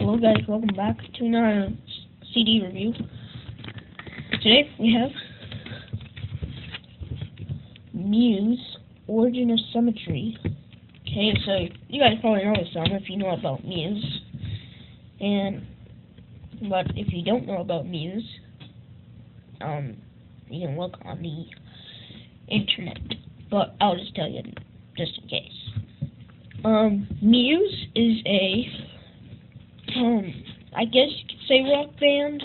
Hello guys, welcome back to another CD review. Today we have Muse, Origin of Symmetry. Okay, so you guys probably know this song if you know about Muse. But if you don't know about Muse, you can look on the internet. But I'll just tell you just in case. Muse is a I guess you could say rock band.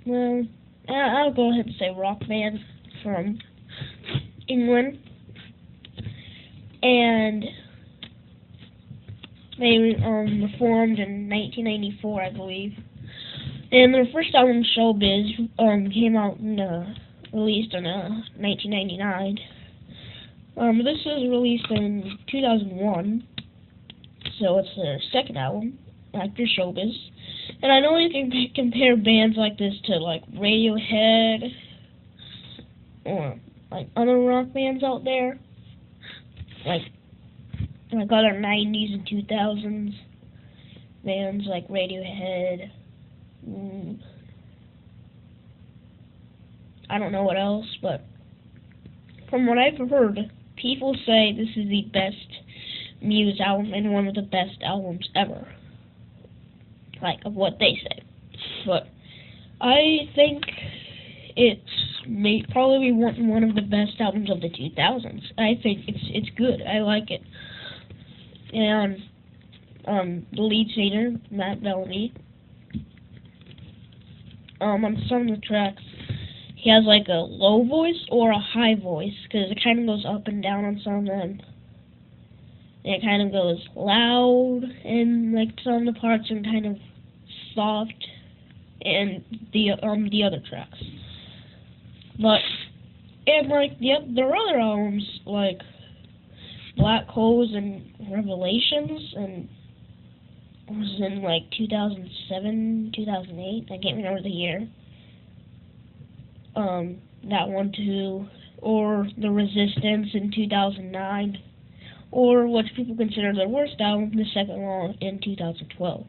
Well, I'll go ahead and say rock band from England. And they were formed in 1994, I believe. And their first album, Showbiz, came out and released in 1999. This was released in 2001. So it's their second album after Showbiz. And I know you can compare bands like this to like Radiohead or like other rock bands out there, like other 90s and 2000s bands like Radiohead. I don't know what else, but from what I've heard, people say this is the best Muse album and one of the best albums ever, like of what they say. But I think it's probably one of the best albums of the 2000s. I think it's good. I like it. And the lead singer, Matt Bellamy, on some of the tracks, he has like a low voice or a high voice, because it kind of goes up and down on some of them. And it kind of goes loud in like some of the parts and kind of soft in the other tracks. But and like their other albums like Black Holes and Revelations, and it was in like 2007, 2008. I can't remember the year. That one too, or The Resistance in 2009. Or what people consider their worst album, The Second Law, in 2012.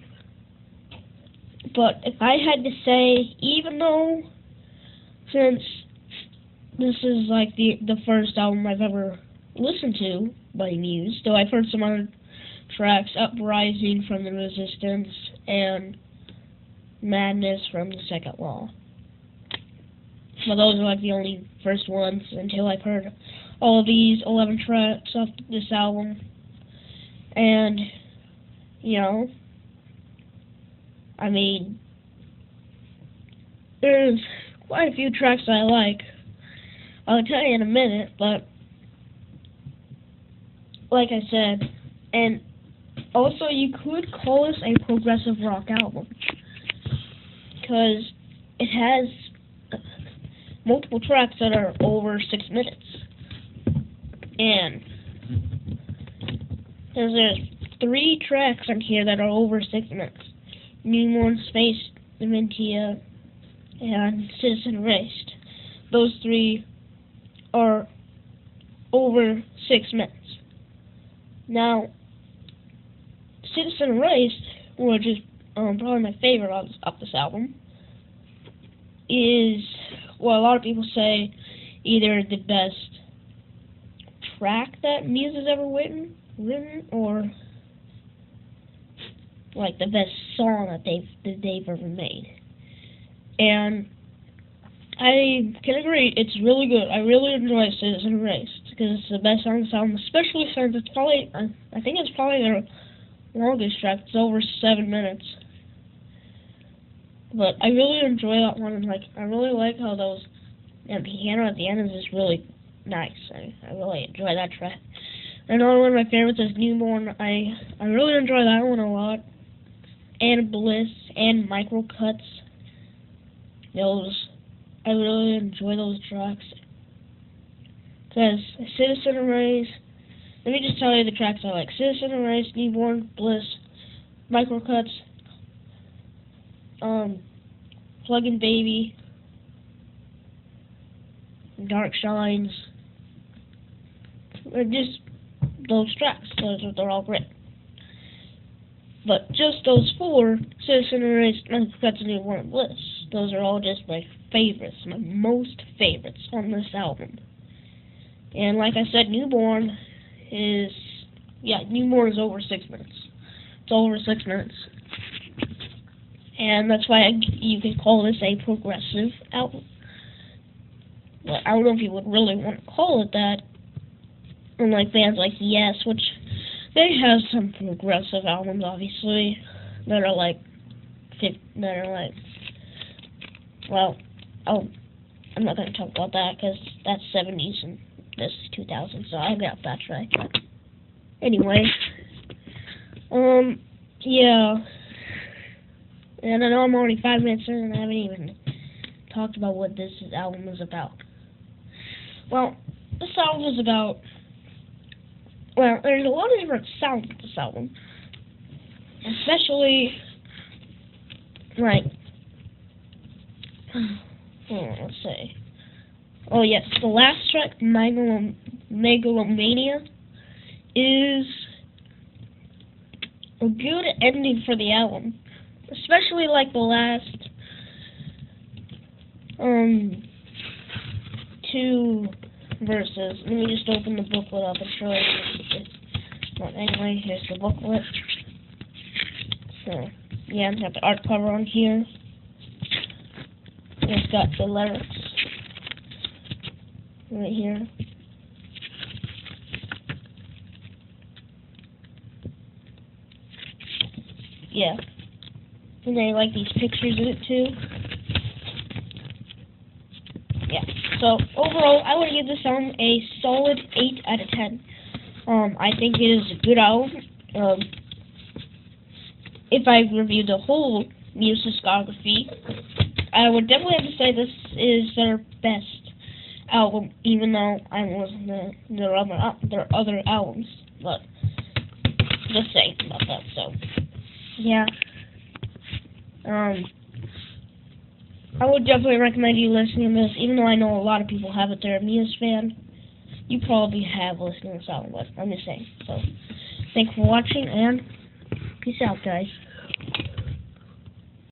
But if I had to say, even though, since this is like the first album I've ever listened to by Muse, though I've heard some other tracks, Uprising from The Resistance, and Madness from The Second Law. But those are like the only first ones until I've heard all of these 11 tracks off this album. And, you know, I mean, there's quite a few tracks that I like. I'll tell you in a minute, but like I said, and also you could call this a progressive rock album, because it has multiple tracks that are over 6 minutes. And there's 3 tracks on here that are over 6 minutes. Newborn, Space, Dementia, and Citizen Erased. Those 3 are over 6 minutes. Now, Citizen Erased, which is probably my favorite of this album, is, well, a lot of people say, either the best track that Muse has ever written, or like the best song that they've ever made. And I can agree, it's really good. I really enjoy Citizen Erased, because it's the best song on this album, especially since it's probably, I think it's probably their longest track. It's over 7 minutes. But I really enjoy that one, and like I really like how that piano at the end is just really nice. I really enjoy that track. Another one of my favorites is Newborn. I really enjoy that one a lot. And Bliss and Micro Cuts. I really enjoy those tracks. Because Citizen Erased, let me just tell you the tracks I like. Citizen Erased, Newborn, Bliss, Micro Cuts, Plug-in Baby, Dark Shines. They're just those tracks. They're all great. But just those four, Citizen Race, that's a new one on the list. Those are all just my favorites, my most favorites on this album. And like I said, Newborn is over 6 minutes. It's over 6 minutes. And that's why you could call this a progressive album. But I don't know if you would really want to call it that. Unlike bands like Yes, which they have some progressive albums, obviously, that are like, well, I'm not going to talk about that because that's 70s and this is 2000, so I'll get off that track. But anyway, yeah. And I know I'm already 5 minutes in and I haven't even talked about what this album is about. Well, this album is about, well, there's a lot of different sounds with this album. Especially, like, let's see. Oh yes, the last track, Megalomania, is a good ending for the album. Especially like the last two verses. Let me just open the booklet up and show you. Well, anyway, here's the booklet. So, yeah, I've got the art cover on here. It's got the lyrics right here. Yeah. And they like these pictures in it too. Yeah. So overall, I would give this album a solid 8 out of 10. I think it is a good album. If I reviewed the whole Muse discography, I would definitely have to say this is their best album, even though I wasn't their other albums. But just saying about that. So yeah. I would definitely recommend you listening to this, even though I know a lot of people have it. They're a Muse fan. You probably have listened to this album, but I'm just saying. So, thanks for watching, and peace out, guys.